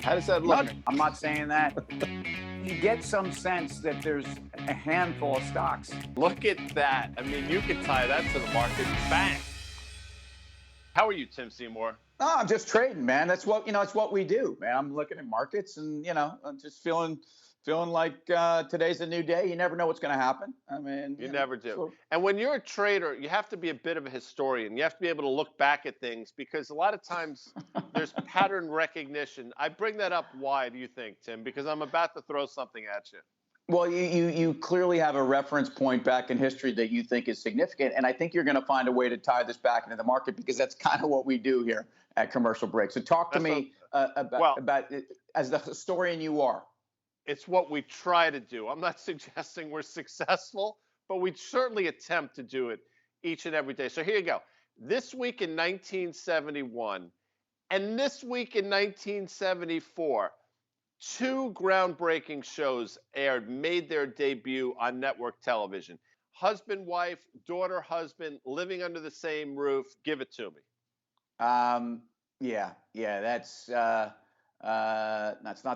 How does that look? I'm not saying that. You get some sense that there's a handful of stocks. Look at that. I mean, you could tie that to the market. Bang. How are you, Tim Seymour? No, I'm just trading, man. That's what it's what we do, man. I'm looking at markets, and I'm just feeling like today's a new day. You never know what's going to happen. I mean, You never do. so- And when you're a trader, you have to be a bit of a historian. You have to be able to look back at things because a lot of times there's pattern recognition. I bring that up. Why do you think, Tim? Because I'm about to throw something at you. Well, you clearly have a reference point back in history that you think is significant, and I think you're going to find a way to tie this back into the market because that's kind of what we do here at Commercial Break. So talk to me about it, as the historian you are. It's what we try to do. I'm not suggesting we're successful, but we certainly attempt to do it each and every day. So here you go. This week in 1971 and this week in 1974, two groundbreaking shows made their debut on network television. Husband, wife, daughter, husband, living under the same roof. Give it to me. Yeah, that's not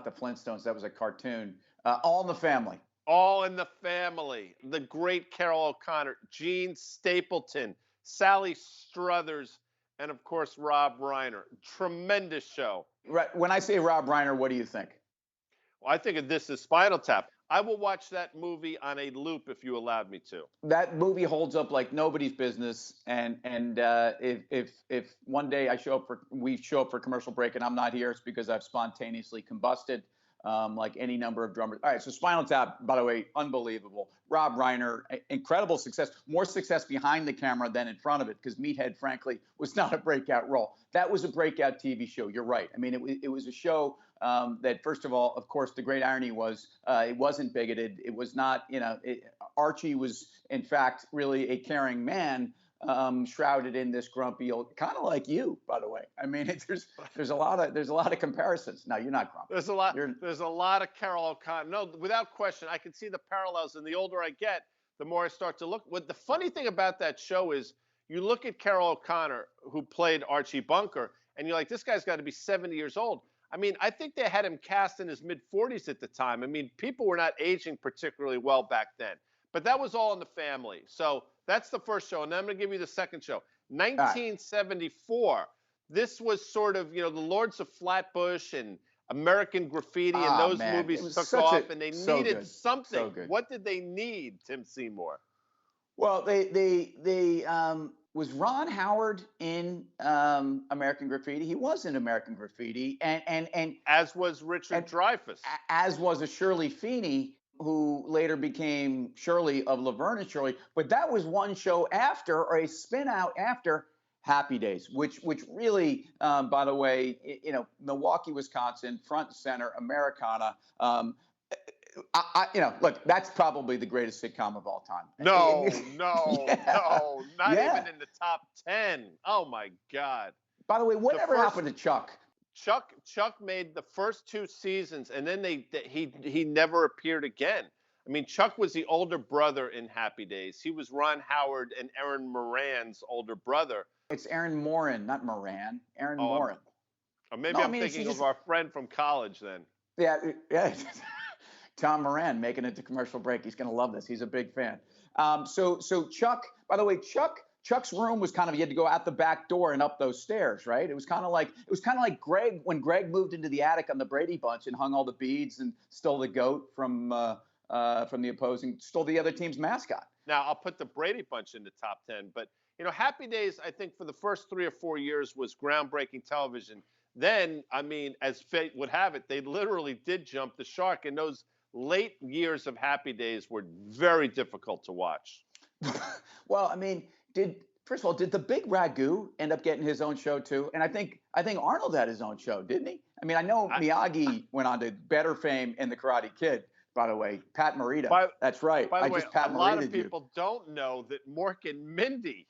the Flintstones. That was a cartoon. All in the Family. All in the Family. The great Carol O'Connor, Gene Stapleton, Sally Struthers, and of course, Rob Reiner. Tremendous show. Right. When I say Rob Reiner, what do you think? Well, I think of this as Spinal Tap. I will watch that movie on a loop if you allowed me to. That movie holds up like nobody's business. And if one day we show up for Commercial Break and I'm not here, it's because I've spontaneously combusted, like any number of drummers. All right, so Spinal Tap, by the way, unbelievable. Rob Reiner, incredible success, more success behind the camera than in front of it, because Meathead, frankly, was not a breakout role. That was a breakout TV show. You're right. I mean, it was a show that, first of all, of course, the great irony was it wasn't bigoted. It was not, Archie was, in fact, really a caring man, shrouded in this grumpy old, kind of like you, by the way. I mean, there's a lot of comparisons. Now, you're not grumpy. There's a lot of Carol O'Connor. No, without question, I can see the parallels. And the older I get, the more I start to look. What the funny thing about that show is, you look at Carol O'Connor, who played Archie Bunker, and you're like, this guy's got to be 70 years old. I mean, I think they had him cast in his mid-40s at the time. I mean, people were not aging particularly well back then. But that was All in the Family. So that's the first show. And then I'm going to give you the second show. 1974. This was sort of, the Lords of Flatbush and American Graffiti, and those movies took off, and they needed something. So good. What did they need, Tim Seymour? Well, they was Ron Howard in American Graffiti? He was in American Graffiti, and as was Richard Dreyfuss, as was a Shirley Feeney, who later became Shirley of Laverne and Shirley. But that was one show after, or a spin out after, Happy Days, which really, by the way, Milwaukee, Wisconsin, front and center, Americana. Look, that's probably the greatest sitcom of all time. No, Yeah. not even in the top 10. Oh my God. By the way, whatever happened to Chuck? Chuck made the first two seasons, and then he never appeared again. I mean, Chuck was the older brother in Happy Days. He was Ron Howard and Erin Moran's older brother. It's Erin Moran, not Moran. Erin Moran. Or maybe I'm thinking of our friend from college then. Yeah. Tom Moran making it to Commercial Break. He's going to love this. He's a big fan. So Chuck, by the way, Chuck's room was kind of, you had to go out the back door and up those stairs, right? It was kind of like Greg, when Greg moved into the attic on the Brady Bunch and hung all the beads and stole the goat from the opposing, stole the other team's mascot. Now, I'll put the Brady Bunch in the top 10, but Happy Days, I think for the first 3 or 4 years was groundbreaking television. Then, I mean, as fate would have it, they literally did jump the shark, and those late years of Happy Days were very difficult to watch. Well, I mean, first of all, did the Big Ragu end up getting his own show too? And I think Arnold had his own show, didn't he? I mean, I know Miyagi went on to better fame in The Karate Kid. By the way, Pat Morita. That's right. By the way, a lot of people don't know that Mork and Mindy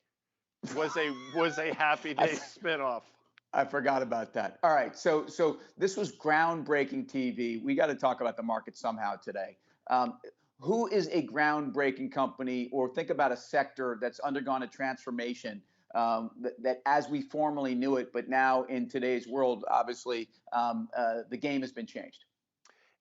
was a Happy Days spinoff. I forgot about that. All right, so this was groundbreaking TV. We got to talk about the market somehow today. Who is a groundbreaking company, or think about a sector that's undergone a transformation that as we formerly knew it, but now in today's world, obviously, the game has been changed.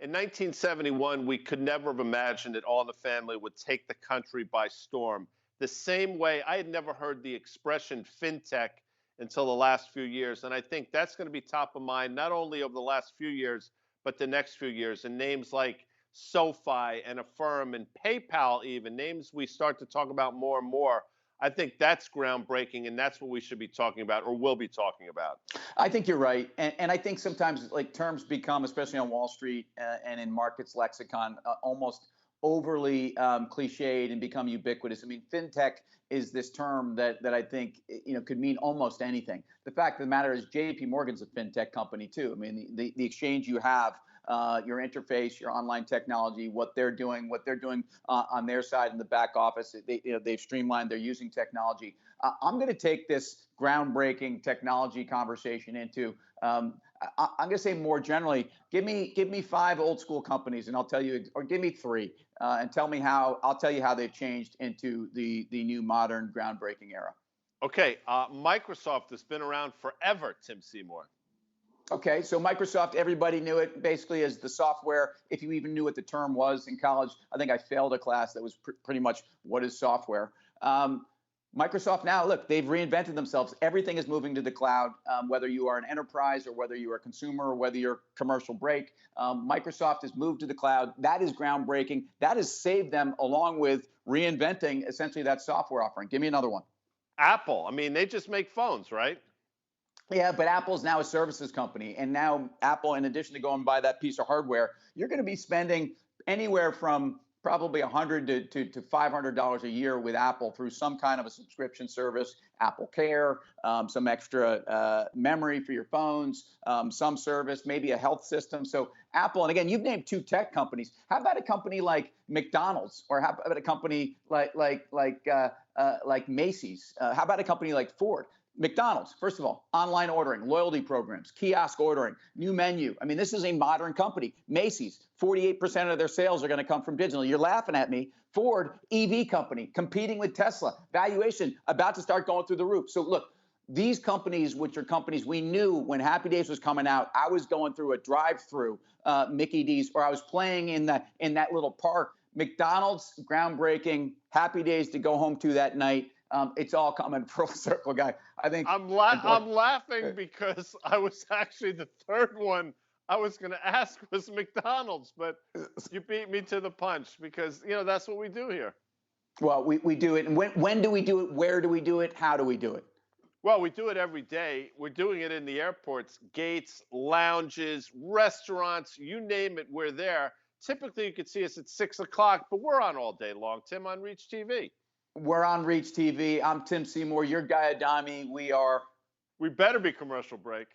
In 1971, we could never have imagined that All in the Family would take the country by storm. The same way I had never heard the expression fintech until the last few years. And I think that's going to be top of mind, not only over the last few years, but the next few years. And names like SoFi and Affirm and PayPal, even names we start to talk about more and more. I think that's groundbreaking, and that's what we should be talking about or will be talking about. I think you're right, and I think sometimes like terms become, especially on Wall Street and in markets lexicon, almost overly cliched and become ubiquitous. I mean, fintech is this term that I think could mean almost anything. The fact of the matter is, J.P. Morgan's a fintech company too. I mean, the exchange you have. Your interface, your online technology, what they're doing on their side in the back office. They've streamlined. They're using technology. I'm going to take this groundbreaking technology conversation into. I'm going to say more generally. Give me 5 old school companies, and I'll tell you, or give me 3, and tell me how. I'll tell you how they've changed into the new modern groundbreaking era. Okay, Microsoft has been around forever, Tim Seymour. Okay, so Microsoft, everybody knew it basically as the software. If you even knew what the term was in college, I think I failed a class that was pretty much what is software. Microsoft now, look, they've reinvented themselves. Everything is moving to the cloud, whether you are an enterprise or whether you are a consumer or whether you're commercial break. Microsoft has moved to the cloud. That is groundbreaking. That has saved them along with reinventing essentially that software offering. Give me another one. Apple. I mean, they just make phones, right? Yeah, but Apple's now a services company. And now Apple, in addition to going and buy that piece of hardware, you're going to be spending anywhere from probably $100 to $500 a year with Apple through some kind of a subscription service, Apple Care, some extra memory for your phones, some service, maybe a health system. So Apple, and again, you've named 2 tech companies. How about a company like McDonald's, or how about a company like Macy's? How about a company like Ford? McDonald's, first of all, online ordering, loyalty programs, kiosk ordering, new menu. I mean, this is a modern company. Macy's, 48% of their sales are going to come from digital. You're laughing at me. Ford, EV company, competing with Tesla. Valuation about to start going through the roof. So look, these companies, which are companies we knew when Happy Days was coming out, I was going through a drive-through Mickey D's, or I was playing in that little park. McDonald's, groundbreaking. Happy Days to go home to that night. It's all coming full circle, guy. I think I'm laughing because I was actually the third one I was going to ask was McDonald's, but you beat me to the punch because that's what we do here. Well, we do it. And when do we do it? Where do we do it? How do we do it? Well, we do it every day. We're doing it in the airports, gates, lounges, restaurants, you name it, we're there. Typically, you could see us at 6 o'clock, but we're on all day long, Tim, on Reach TV. We're on Reach TV. I'm Tim Seymour. You're Guy Adami. We better be commercial break.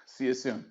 See you soon.